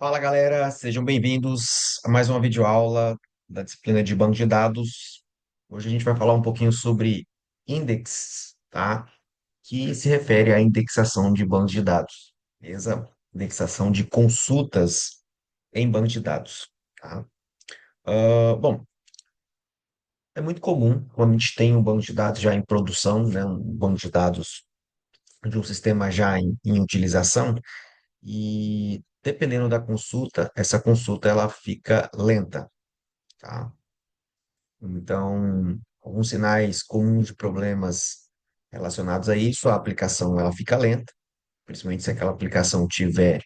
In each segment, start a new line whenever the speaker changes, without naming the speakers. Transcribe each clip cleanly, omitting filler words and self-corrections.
Fala galera, sejam bem-vindos a mais uma videoaula da disciplina de banco de dados. Hoje a gente vai falar um pouquinho sobre index, tá? Que se refere à indexação de bancos de dados, beleza? Indexação de consultas em banco de dados, tá? Bom, é muito comum quando a gente tem um banco de dados já em produção, né? Um banco de dados de um sistema já em utilização. E dependendo da consulta, essa consulta ela fica lenta, tá? Então, alguns sinais comuns de problemas relacionados a isso, a aplicação ela fica lenta, principalmente se aquela aplicação tiver,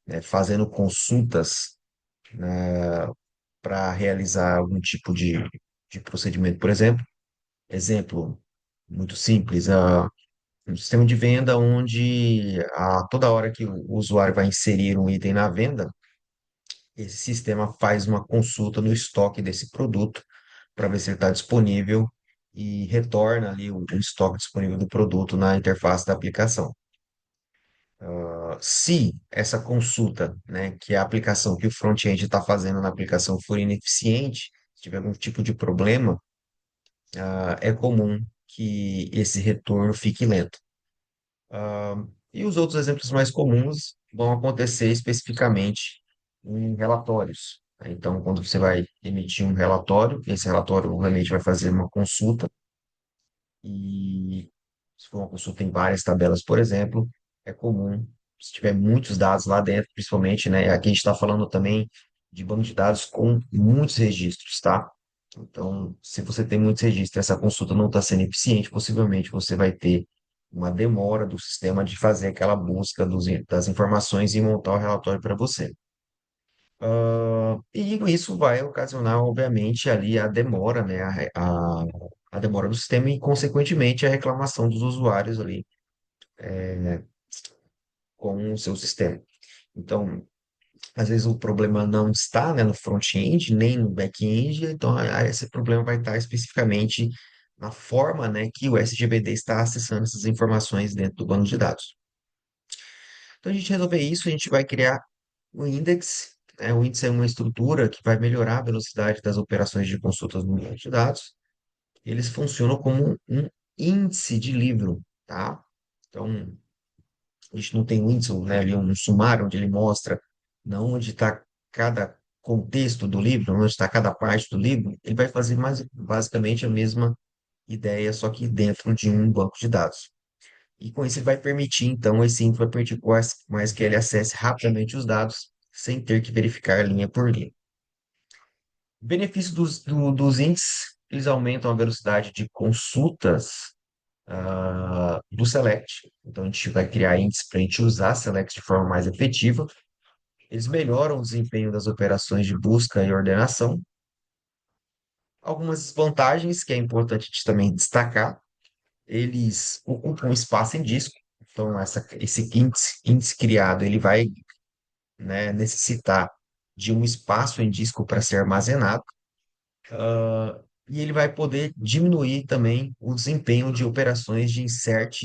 né, fazendo consultas, né, para realizar algum tipo de procedimento, por exemplo. Exemplo muito simples, um sistema de venda onde a toda hora que o usuário vai inserir um item na venda, esse sistema faz uma consulta no estoque desse produto para ver se ele está disponível e retorna ali o estoque disponível do produto na interface da aplicação. Se essa consulta, né, que é a aplicação que o front-end está fazendo na aplicação for ineficiente, se tiver algum tipo de problema, é comum que esse retorno fique lento. E os outros exemplos mais comuns vão acontecer especificamente em relatórios, né? Então, quando você vai emitir um relatório, esse relatório obviamente vai fazer uma consulta, e se for uma consulta em várias tabelas, por exemplo, é comum, se tiver muitos dados lá dentro, principalmente, né? Aqui a gente está falando também de banco de dados com muitos registros, tá? Então, se você tem muitos registros, e essa consulta não está sendo eficiente, possivelmente você vai ter uma demora do sistema de fazer aquela busca das informações e montar o relatório para você. E isso vai ocasionar, obviamente, ali a demora, né? A demora do sistema e, consequentemente, a reclamação dos usuários ali com o seu sistema. Então, às vezes o problema não está, né, no front-end, nem no back-end, então esse problema vai estar especificamente na forma, né, que o SGBD está acessando essas informações dentro do banco de dados. Então, a gente resolver isso, a gente vai criar o index, né? O índice é uma estrutura que vai melhorar a velocidade das operações de consultas no banco de dados. Eles funcionam como um índice de livro, tá? Então, a gente não tem um índice, né, ali um sumário onde ele mostra não onde está cada contexto do livro, onde está cada parte do livro. Ele vai fazer mais basicamente a mesma ideia, só que dentro de um banco de dados. E com isso ele vai permitir, então, esse índice vai permitir que o MySQL acesse rapidamente os dados sem ter que verificar linha por linha. Benefício dos índices, eles aumentam a velocidade de consultas do Select. Então, a gente vai criar índices para a gente usar Select de forma mais efetiva. Eles melhoram o desempenho das operações de busca e ordenação. Algumas vantagens que é importante a gente também destacar, eles ocupam espaço em disco. Então, esse índice criado, ele vai, né, necessitar de um espaço em disco para ser armazenado. E ele vai poder diminuir também o desempenho de operações de insert,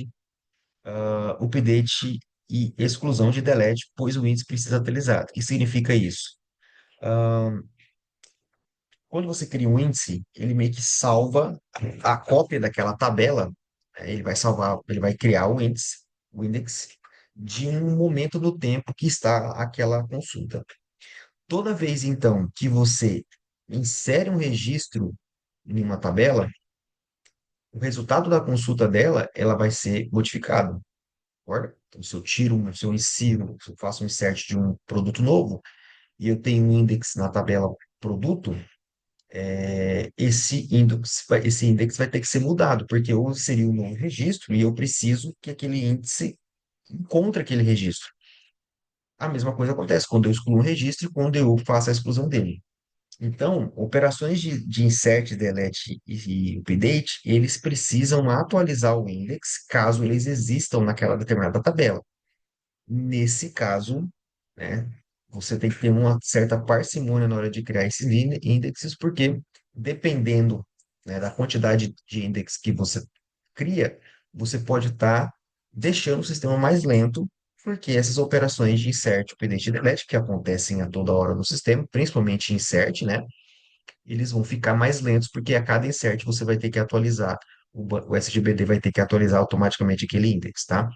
update e exclusão de delete, pois o índice precisa ser atualizado. O que significa isso? Quando você cria um índice, ele meio que salva a cópia daquela tabela, né? Ele vai salvar, ele vai criar o index de um momento no tempo que está aquela consulta. Toda vez, então, que você insere um registro em uma tabela, o resultado da consulta dela, ela vai ser modificado, concorda? Então, se eu insiro, se eu faço um insert de um produto novo e eu tenho um index na tabela produto, esse index vai ter que ser mudado, porque eu inseri um novo registro e eu preciso que aquele índice encontre aquele registro. A mesma coisa acontece quando eu excluo um registro e quando eu faço a exclusão dele. Então, operações de insert, delete e update, eles precisam atualizar o index caso eles existam naquela determinada tabela. Nesse caso, né, você tem que ter uma certa parcimônia na hora de criar esses índices, porque dependendo, né, da quantidade de index que você cria, você pode estar deixando o sistema mais lento porque essas operações de insert, update e delete, que acontecem a toda hora no sistema, principalmente insert, né? Eles vão ficar mais lentos, porque a cada insert você vai ter que atualizar, o SGBD vai ter que atualizar automaticamente aquele index, tá?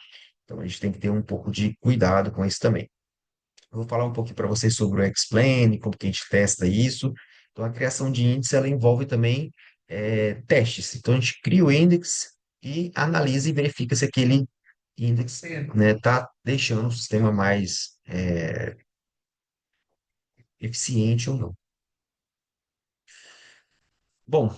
Então a gente tem que ter um pouco de cuidado com isso também. Eu vou falar um pouquinho para vocês sobre o Explain, como que a gente testa isso. Então, a criação de índice, ela envolve também testes. Então, a gente cria o index e analisa e verifica se aquele index, né, está deixando o sistema mais eficiente ou não. Bom,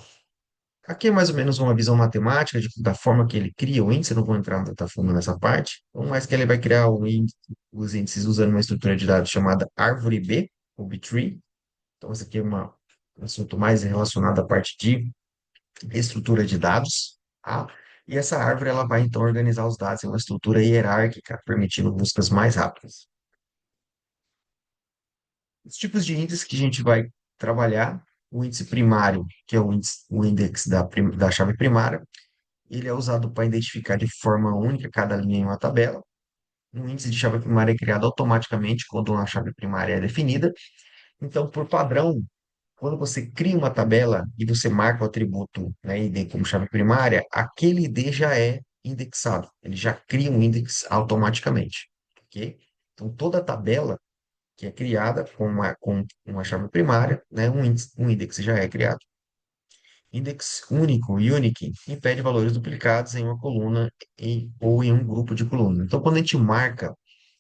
aqui é mais ou menos uma visão matemática da forma que ele cria o índice. Eu não vou entrar muito a fundo nessa parte, mas que ele vai criar os índices usando uma estrutura de dados chamada árvore B, ou B-tree. Então, esse aqui é um assunto mais relacionado à parte de estrutura de dados, tá? E essa árvore ela vai então organizar os dados em uma estrutura hierárquica, permitindo buscas mais rápidas. Os tipos de índices que a gente vai trabalhar, o índice primário, que é o índice da chave primária, ele é usado para identificar de forma única cada linha em uma tabela. Um índice de chave primária é criado automaticamente quando uma chave primária é definida. Então, por padrão, quando você cria uma tabela e você marca o atributo, né, ID como chave primária, aquele ID já é indexado. Ele já cria um index automaticamente, ok? Então, toda tabela que é criada com uma chave primária, né, um index já é criado. Index único, unique, impede valores duplicados em uma coluna ou em um grupo de colunas. Então, quando a gente marca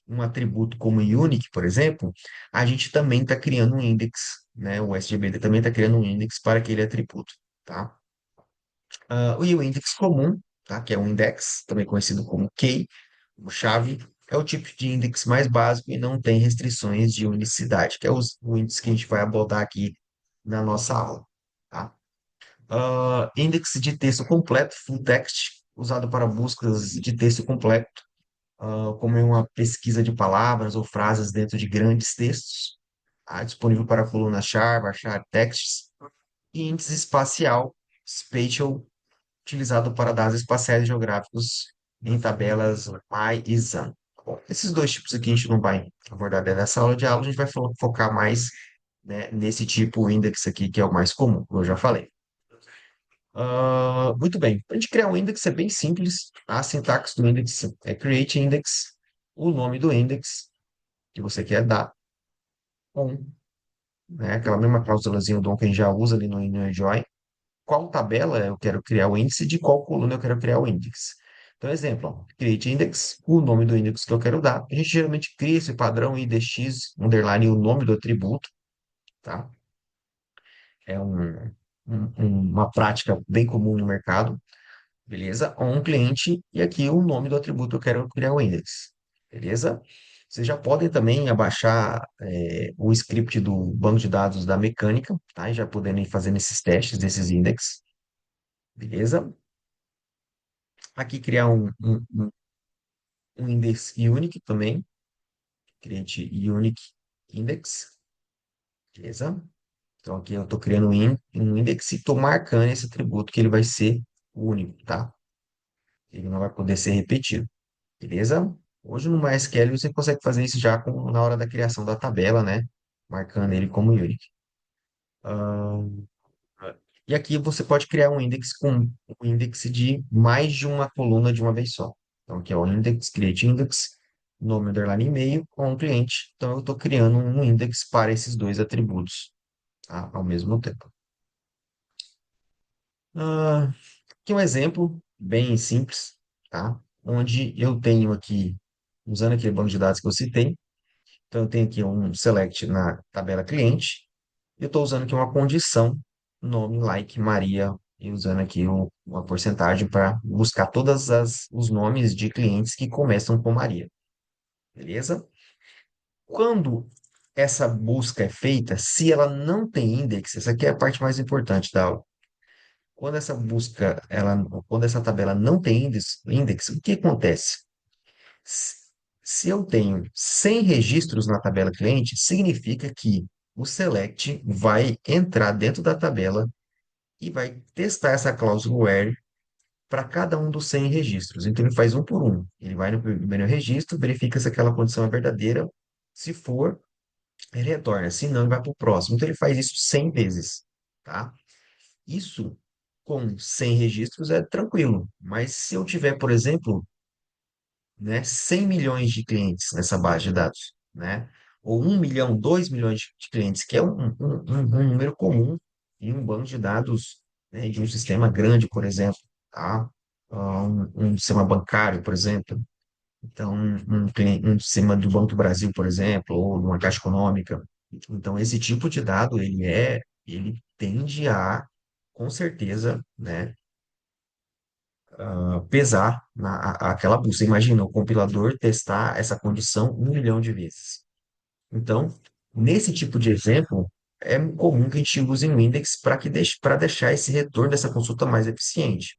um atributo como unique, por exemplo, a gente também está criando um index, né? O SGBD também está criando um index para aquele atributo, tá? E o index comum, tá? Que é um index, também conhecido como key, como chave, é o tipo de index mais básico e não tem restrições de unicidade, que é o índice que a gente vai abordar aqui na nossa aula, tá? Índice de texto completo, full text, usado para buscas de texto completo, como em uma pesquisa de palavras ou frases dentro de grandes textos, tá? Disponível para a coluna char, varchar texts, e índice espacial, spatial, utilizado para dados espaciais e geográficos em tabelas MY e XAMPP. Bom, esses dois tipos aqui a gente não vai abordar dentro dessa aula de aula, a gente vai focar mais, né, nesse tipo index aqui, que é o mais comum, como eu já falei. Muito bem. Para a gente criar um index é bem simples. A sintaxe do index é create index, o nome do index que você quer dar, on, né? Aquela mesma cláusulazinha do on que a gente já usa ali no enjoy. Qual tabela eu quero criar o índice, de qual coluna eu quero criar o index. Então, exemplo, ó, create index, o nome do index que eu quero dar. A gente geralmente cria esse padrão IDX, underline, o nome do atributo, tá? É uma prática bem comum no mercado. Beleza? Ou um cliente, e aqui o nome do atributo que eu quero criar o index. Beleza? Vocês já podem também abaixar o script do banco de dados da mecânica, tá? E já podendo ir fazendo esses testes desses index. Beleza? Aqui criar um index unique também. Create unique index. Beleza? Então aqui eu estou criando um index e estou marcando esse atributo que ele vai ser único, tá? Ele não vai poder ser repetido. Beleza? Hoje no MySQL você consegue fazer isso já na hora da criação da tabela, né? Marcando ele como unique. Ah, e aqui você pode criar um index com um index de mais de uma coluna de uma vez só. Então aqui é o index, create index, nome underline e-mail com um cliente. Então eu estou criando um index para esses dois atributos, tá? Ao mesmo tempo. Aqui um exemplo bem simples, tá? Onde eu tenho aqui, usando aquele banco de dados que eu citei, então, eu tenho aqui um select na tabela cliente. E eu estou usando aqui uma condição, nome, like, Maria, e usando aqui uma porcentagem para buscar todos os nomes de clientes que começam com Maria. Beleza? Quando essa busca é feita, se ela não tem index, essa aqui é a parte mais importante da aula. Quando essa busca, quando essa tabela não tem index, o que acontece? Se se eu tenho 100 registros na tabela cliente, significa que o select vai entrar dentro da tabela e vai testar essa cláusula where para cada um dos 100 registros. Então, ele faz um por um. Ele vai no primeiro registro, verifica se aquela condição é verdadeira. Se for, ele retorna. Se não, ele vai para o próximo. Então, ele faz isso 100 vezes, tá? Isso, com 100 registros, é tranquilo. Mas se eu tiver, por exemplo, né, 100 milhões de clientes nessa base de dados, né? Ou 1 milhão, 2 milhões de clientes, que é um número comum em um banco de dados, né, de um sistema grande, por exemplo, tá? Um sistema bancário, por exemplo. Então, um sistema do Banco do Brasil, por exemplo, ou de uma Caixa Econômica. Então, esse tipo de dado, ele tende a, com certeza, né, pesar aquela busca. Imagina o compilador testar essa condição 1 milhão de vezes. Então, nesse tipo de exemplo, é comum que a gente use um index para deixar esse retorno dessa consulta mais eficiente.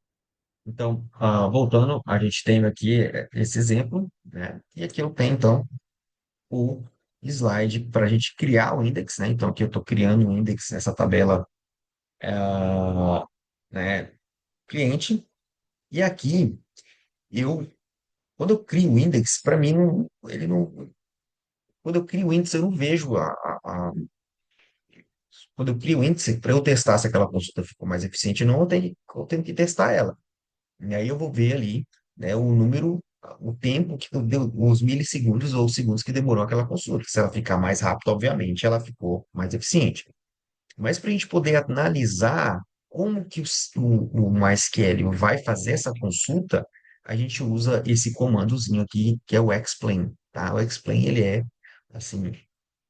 Então, voltando, a gente tem aqui esse exemplo, né? E aqui eu tenho, então, o slide para a gente criar o index, né? Então, aqui eu estou criando um index nessa tabela, né, cliente, e aqui eu quando eu crio o index, para mim, ele não. Quando eu crio o índice, eu não vejo quando eu crio o índice, para eu testar se aquela consulta ficou mais eficiente ou não, eu tenho que testar ela. E aí eu vou ver ali, né, o número, o tempo que deu, os milissegundos ou segundos que demorou aquela consulta. Se ela ficar mais rápido, obviamente, ela ficou mais eficiente. Mas para a gente poder analisar como que o MySQL vai fazer essa consulta, a gente usa esse comandozinho aqui, que é o explain, tá? O explain, ele é, assim,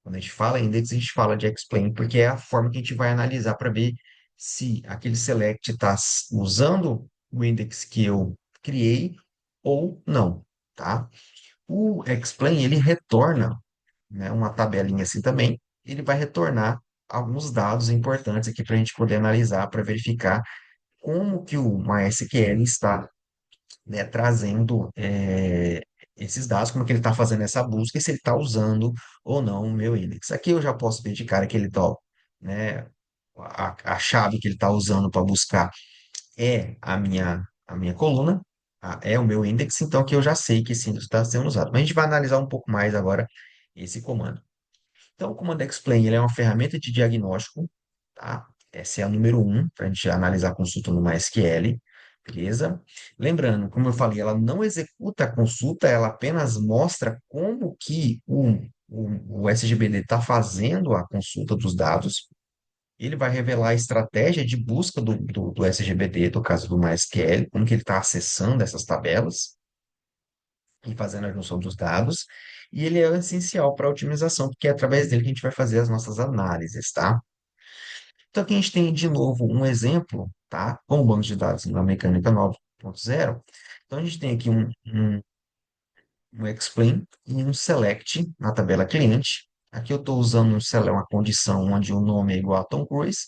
quando a gente fala em index, a gente fala de explain, porque é a forma que a gente vai analisar para ver se aquele select está usando o index que eu criei ou não, tá? O explain, ele retorna, né, uma tabelinha assim também, ele vai retornar alguns dados importantes aqui para a gente poder analisar, para verificar como que o MySQL está, né, trazendo esses dados, como que ele está fazendo essa busca e se ele está usando ou não o meu index. Aqui eu já posso ver de cara que ele está, né, a chave que ele está usando para buscar é a minha coluna, é o meu index, então aqui eu já sei que esse index está sendo usado. Mas a gente vai analisar um pouco mais agora esse comando. Então, o Command Explain, ele é uma ferramenta de diagnóstico, tá? Essa é a número um, para a gente analisar a consulta no MySQL, beleza? Lembrando, como eu falei, ela não executa a consulta, ela apenas mostra como que o SGBD está fazendo a consulta dos dados. Ele vai revelar a estratégia de busca do SGBD, do caso do MySQL, como que ele está acessando essas tabelas e fazendo a junção dos dados, e ele é essencial para a otimização, porque é através dele que a gente vai fazer as nossas análises, tá? Então, aqui a gente tem, de novo, um exemplo, tá? Com o banco de dados na mecânica 9.0. Então, a gente tem aqui um explain e um select na tabela cliente. Aqui eu estou usando uma condição onde o nome é igual a Tom Cruise,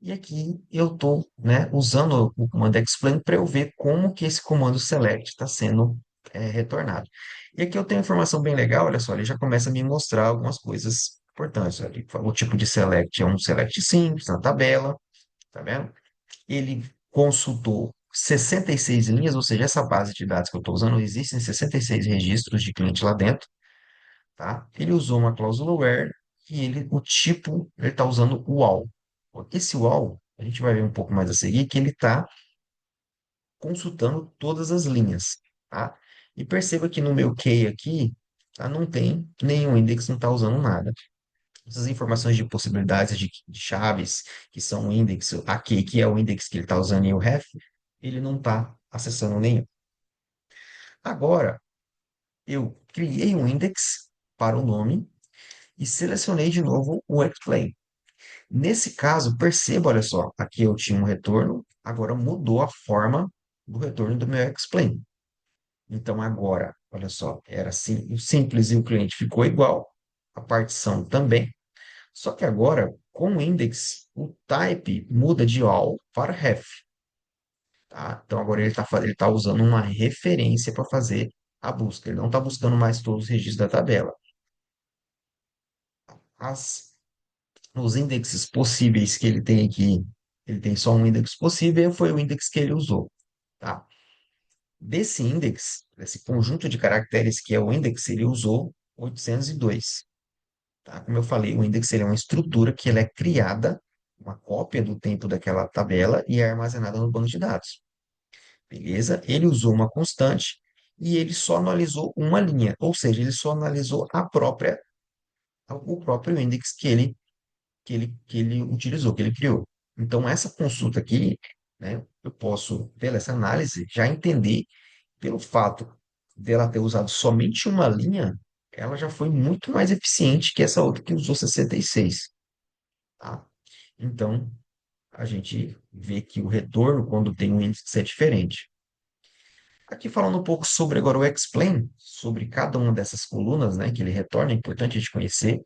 e aqui eu estou, né, usando o comando explain para eu ver como que esse comando select está sendo retornado. E aqui eu tenho informação bem legal, olha só, ele já começa a me mostrar algumas coisas importantes. Aqui, o tipo de select é um select simples na tabela, tá vendo? Ele consultou 66 linhas, ou seja, essa base de dados que eu estou usando, existem 66 registros de cliente lá dentro, tá? Ele usou uma cláusula where e o tipo, ele está usando o all. Esse all, a gente vai ver um pouco mais a seguir, que ele está consultando todas as linhas, tá? E perceba que no meu key aqui, tá, não tem nenhum index, não está usando nada. Essas informações de possibilidades de chaves, que são o index, a key, que é o index que ele está usando, e o ref, ele não está acessando nenhum. Agora, eu criei um index para o nome e selecionei de novo o explain. Nesse caso, perceba, olha só, aqui eu tinha um retorno, agora mudou a forma do retorno do meu explain. Então agora, olha só, era assim, o simples e o cliente ficou igual, a partição também. Só que agora, com o index, o type muda de all para ref, tá? Então agora ele tá usando uma referência para fazer a busca. Ele não está buscando mais todos os registros da tabela. As, os indexes possíveis que ele tem aqui, ele tem só um index possível, foi o index que ele usou. tá? Desse index, desse conjunto de caracteres que é o index, ele usou 802, tá? Como eu falei, o index ele é uma estrutura que ela é criada, uma cópia do tempo daquela tabela e é armazenada no banco de dados, beleza? Ele usou uma constante e ele só analisou uma linha, ou seja, ele só analisou o próprio index que ele utilizou, que ele criou. Então, essa consulta aqui, né, eu posso, pela essa análise, já entender, pelo fato dela ter usado somente uma linha, ela já foi muito mais eficiente que essa outra que usou 66, tá? Então, a gente vê que o retorno, quando tem um índice, é diferente. Aqui falando um pouco sobre agora o explain, sobre cada uma dessas colunas, né, que ele retorna, é importante a gente conhecer.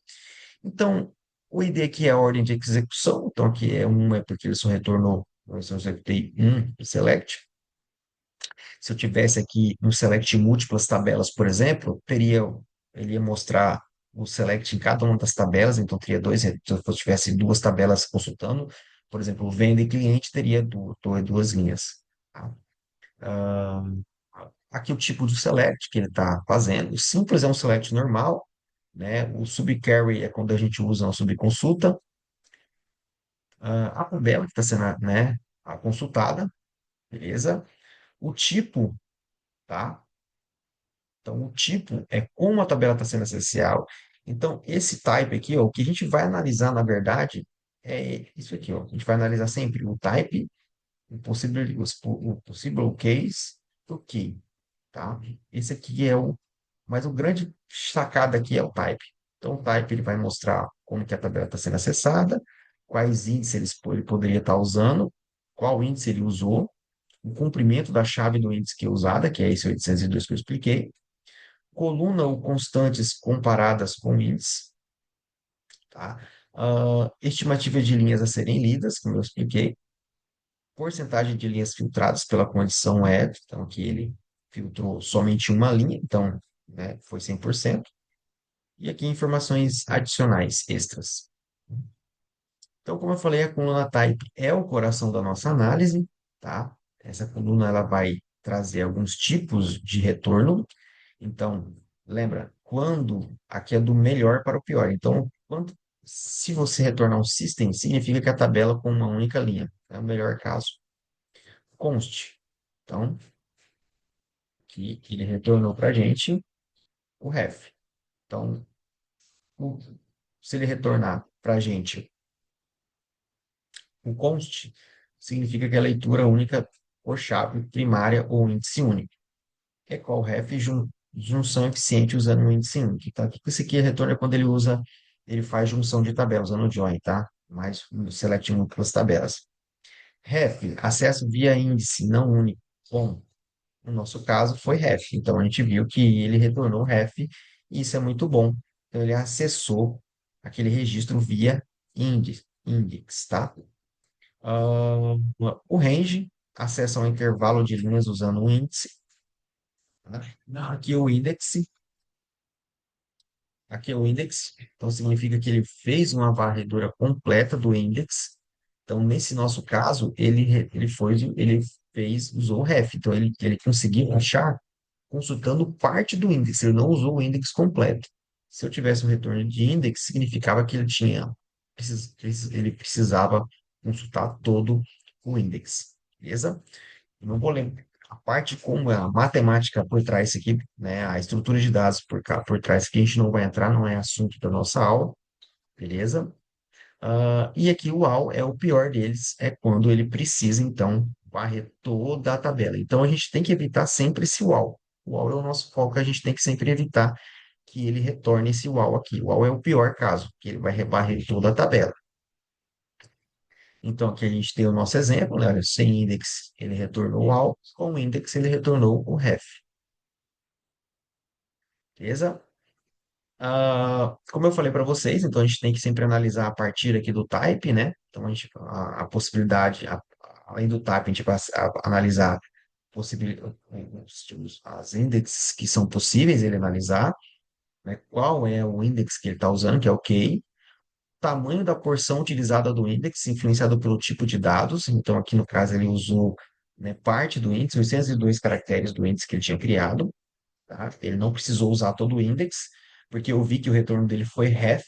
Então, o ID aqui é a ordem de execução, então aqui é um, é porque ele só retornou, eu só executei um select. Se eu tivesse aqui um select em múltiplas tabelas, por exemplo, ele ia mostrar o select em cada uma das tabelas, então teria dois, se eu tivesse duas tabelas consultando, por exemplo, venda e cliente teria duas linhas, tá? Aqui o tipo do select que ele está fazendo, o simples é um select normal, né? O subcarry é quando a gente usa uma subconsulta. A tabela que está sendo, né, a consultada, beleza? O tipo, tá? Então, o tipo é como a tabela está sendo essencial. Então, esse type aqui, ó, o que a gente vai analisar, na verdade, é isso aqui, ó. A gente vai analisar sempre o type, o possible case, o key, tá? Esse aqui é o... Mas o grande sacada aqui é o type. Então, o type ele vai mostrar como que a tabela está sendo acessada, quais índices ele poderia estar usando, qual índice ele usou, o comprimento da chave do índice que é usada, que é esse 802 que eu expliquei, coluna ou constantes comparadas com índice, tá? Estimativa de linhas a serem lidas, como eu expliquei, porcentagem de linhas filtradas pela condição F, então aqui ele filtrou somente uma linha, então, né, foi 100%. E aqui informações adicionais, extras. Então, como eu falei, a coluna type é o coração da nossa análise, tá? Essa coluna ela vai trazer alguns tipos de retorno. Então, lembra, quando aqui é do melhor para o pior. Então, se você retornar um system, significa que a tabela com uma única linha é o melhor caso. Const. Então, que ele retornou para a gente o ref. Então, o- se ele retornar para a gente o const, significa que é a leitura única por chave primária ou índice único. É qual ref junção eficiente usando um índice único, tá? O que esse aqui retorna quando ele faz junção de tabelas, usando o join, tá? Mais um select múltiplas tabelas. Ref, acesso via índice não único. Bom, no nosso caso foi ref, então a gente viu que ele retornou ref, e isso é muito bom. Então ele acessou aquele registro via index, tá? Ah, o range acessa ao intervalo de linhas usando o índice, tá? Aqui o index, aqui é o index, então significa que ele fez uma varredura completa do index. Então, nesse nosso caso, ele fez, usou o ref, então ele conseguiu achar consultando parte do índice, ele não usou o índice completo. Se eu tivesse um retorno de index, significava que ele precisava consultar todo o index, beleza? Eu não vou lembrar a parte como é a matemática por trás disso aqui, né? A estrutura de dados por trás que a gente não vai entrar, não é assunto da nossa aula, beleza? E aqui o AL é o pior deles, é quando ele precisa, então, varrer toda a tabela. Então, a gente tem que evitar sempre esse UAU. O UAU é o nosso foco, a gente tem que sempre evitar que ele retorne esse UAU aqui. O UAU é o pior caso, que ele vai rebarrer toda a tabela. Então, aqui a gente tem o nosso exemplo, né? Olha, sem index, ele retornou o UAU, com index, ele retornou o ref. Beleza? Como eu falei para vocês, então a gente tem que sempre analisar a partir aqui do type, né? Então a possibilidade, além do type, a gente vai analisar as indexes que são possíveis ele analisar, né? Qual é o index que ele está usando, que é o key, tamanho da porção utilizada do index, influenciado pelo tipo de dados. Então aqui no caso ele usou né, parte do índice, 802 caracteres do índice que ele tinha criado, tá? Ele não precisou usar todo o index, porque eu vi que o retorno dele foi ref,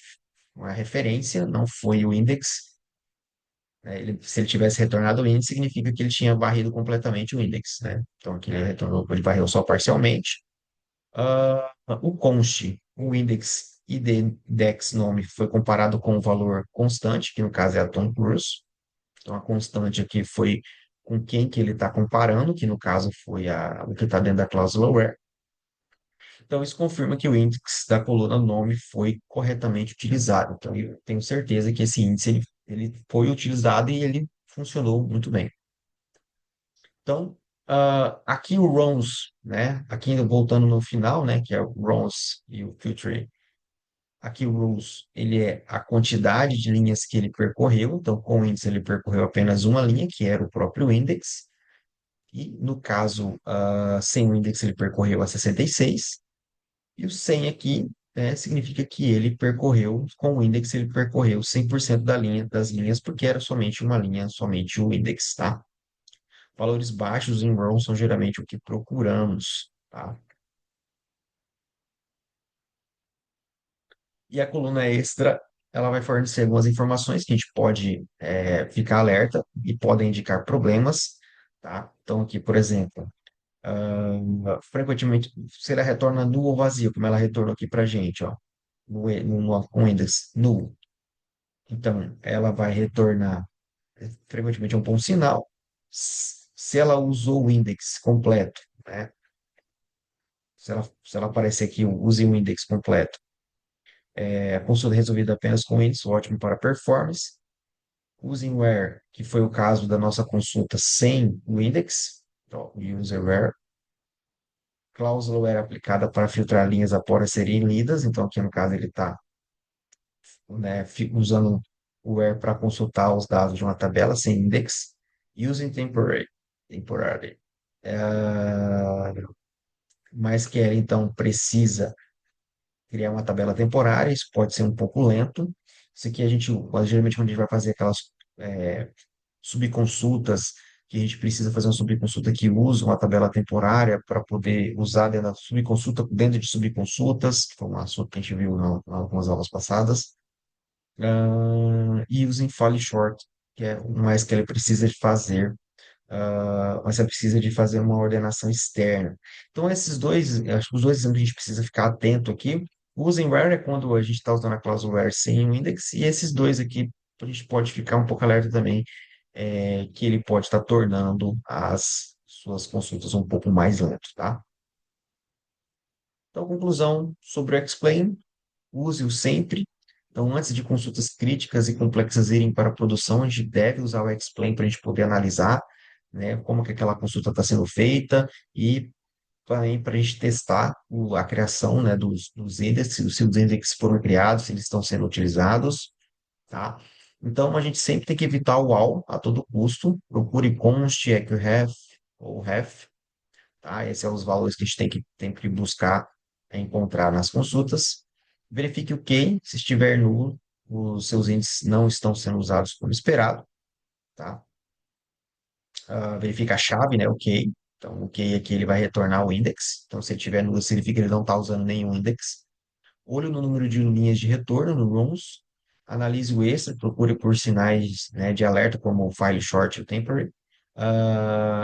uma referência, não foi o index. Né? Se ele tivesse retornado o índice, significa que ele tinha varrido completamente o index, né? Então aqui ele retornou, ele varreu só parcialmente. O const, o index index nome foi comparado com o valor constante, que no caso é a Tom Cruise. Então a constante aqui foi com quem que ele está comparando, que no caso foi o que está dentro da cláusula where. Então, isso confirma que o índice da coluna nome foi corretamente utilizado. Então, eu tenho certeza que esse índice ele foi utilizado e ele funcionou muito bem. Então, aqui o RONS, né? Aqui voltando no final, né? Que é o RONS e o Filtre. Aqui o RONS, ele é a quantidade de linhas que ele percorreu. Então, com o índice, ele percorreu apenas uma linha, que era o próprio index. E, no caso, sem o index, ele percorreu a 66. E o 100 aqui, né, significa que ele percorreu, com o index, ele percorreu 100% das linhas, porque era somente uma linha, somente o index, tá? Valores baixos em row são geralmente o que procuramos, tá? E a coluna extra, ela vai fornecer algumas informações que a gente pode ficar alerta e podem indicar problemas, tá? Então, aqui, por exemplo, frequentemente, se ela retorna null ou vazio, como ela retornou aqui para gente, ó, com index null. Então, ela vai retornar frequentemente um ponto sinal. Se ela usou o index completo, né? Se ela aparecer aqui, use o index completo. A consulta resolvida apenas com índice, ótimo para performance. Using where, que foi o caso da nossa consulta sem o index, então, user where. Cláusula where aplicada para filtrar linhas após serem lidas, então aqui no caso ele está, né, usando o where para consultar os dados de uma tabela sem index. Using temporary. Mas quer, então, precisa criar uma tabela temporária, isso pode ser um pouco lento. Isso aqui a gente, geralmente, quando a gente vai fazer aquelas é, subconsultas, que a gente precisa fazer uma subconsulta que usa uma tabela temporária para poder usar dentro da subconsulta, dentro de subconsultas, que foi um assunto que a gente viu em algumas aulas passadas. E usem file short, que é o mais que ele precisa de fazer, mas você precisa de fazer uma ordenação externa. Então, esses dois, acho que os dois exemplos que a gente precisa ficar atento aqui. Usem where é quando a gente está usando a cláusula where sem o index, e esses dois aqui a gente pode ficar um pouco alerta também, que ele pode estar tornando as suas consultas um pouco mais lentas, tá? Então, conclusão sobre o Explain, use-o sempre. Então, antes de consultas críticas e complexas irem para a produção, a gente deve usar o Explain para a gente poder analisar, né, como que aquela consulta está sendo feita e também para a gente testar a criação, né, dos índices, se os índices foram criados, se eles estão sendo utilizados, tá? Então, a gente sempre tem que evitar o all a todo custo. Procure const, ecref ou ref, tá? Esses são os valores que a gente tem que buscar encontrar nas consultas. Verifique o key, se estiver nulo, os seus índices não estão sendo usados como esperado, tá? Verifica a chave, né, o key. Então, o key aqui ele vai retornar o index. Então, se ele tiver nulo, significa que ele não está usando nenhum index. Olhe no número de linhas de retorno no ROMs. Analise o extra, procure por sinais, né, de alerta, como o file short e o temporary.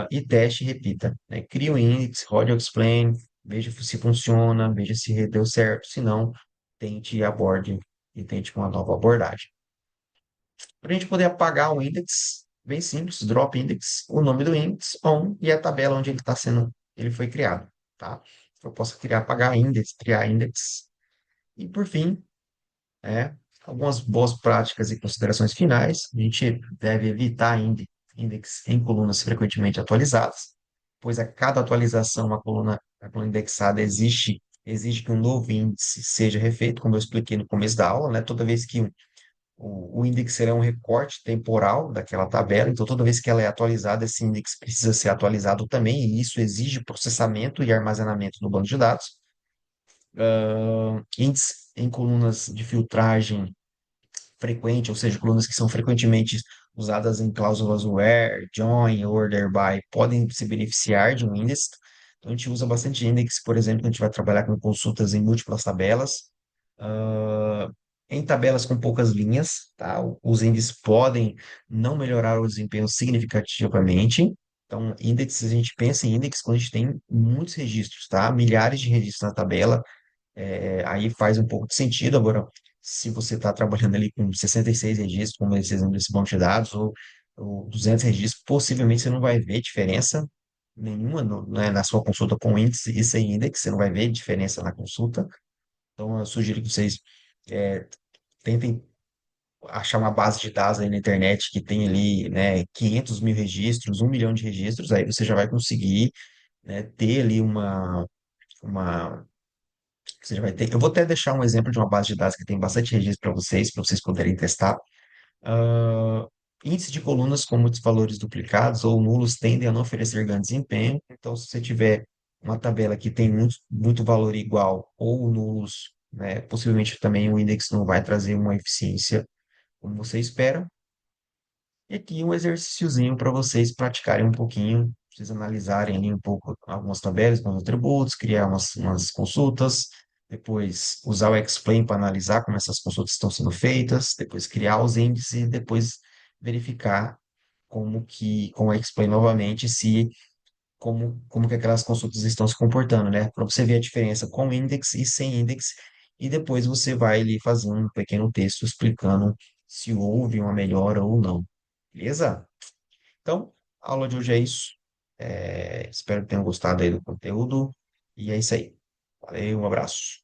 E teste e repita, né? Crie um index, rode o explain, veja se funciona, veja se deu certo. Se não, tente aborde e tente uma nova abordagem. Para a gente poder apagar o index, bem simples, drop index, o nome do index, on e a tabela onde ele foi criado, tá? Eu posso apagar index, criar index. E por fim, algumas boas práticas e considerações finais. A gente deve evitar index em colunas frequentemente atualizadas, pois a cada atualização a coluna indexada exige que um novo índice seja refeito, como eu expliquei no começo da aula, né? Toda vez que o índice será um recorte temporal daquela tabela, então toda vez que ela é atualizada, esse índice precisa ser atualizado também, e isso exige processamento e armazenamento no banco de dados. Índices em colunas de filtragem frequente, ou seja, colunas que são frequentemente usadas em cláusulas where, join, order by, podem se beneficiar de um índice. Então, a gente usa bastante index, por exemplo, quando a gente vai trabalhar com consultas em múltiplas tabelas, ah, em tabelas com poucas linhas, tá? Os índices podem não melhorar o desempenho significativamente. Então, índices, a gente pensa em índice quando a gente tem muitos registros, tá? Milhares de registros na tabela, aí faz um pouco de sentido. Agora, se você está trabalhando ali com 66 registros, como esse exemplo desse banco de dados, ou 200 registros, possivelmente você não vai ver diferença nenhuma né, na sua consulta com índice e sem índice, você não vai ver diferença na consulta. Então, eu sugiro que vocês é, tentem achar uma base de dados aí na internet que tem ali, né, 500 mil registros, 1 milhão de registros, aí você já vai conseguir, né, ter ali uma você já vai ter. Eu vou até deixar um exemplo de uma base de dados que tem bastante registro para vocês poderem testar. Ah, índice de colunas com muitos valores duplicados ou nulos tendem a não oferecer grande desempenho. Então, se você tiver uma tabela que tem muito valor igual ou nulos, né, possivelmente também o index não vai trazer uma eficiência como você espera. E aqui um exercíciozinho para vocês praticarem um pouquinho, vocês analisarem ali um pouco algumas tabelas, alguns atributos, criar umas consultas, depois usar o Explain para analisar como essas consultas estão sendo feitas, depois criar os índices e depois verificar com o Explain novamente, se como que aquelas consultas estão se comportando, né? Para você ver a diferença com index e sem index, e depois você vai ali fazer um pequeno texto explicando se houve uma melhora ou não. Beleza? Então, a aula de hoje é isso. Espero que tenham gostado aí do conteúdo. E é isso aí. Valeu, um abraço.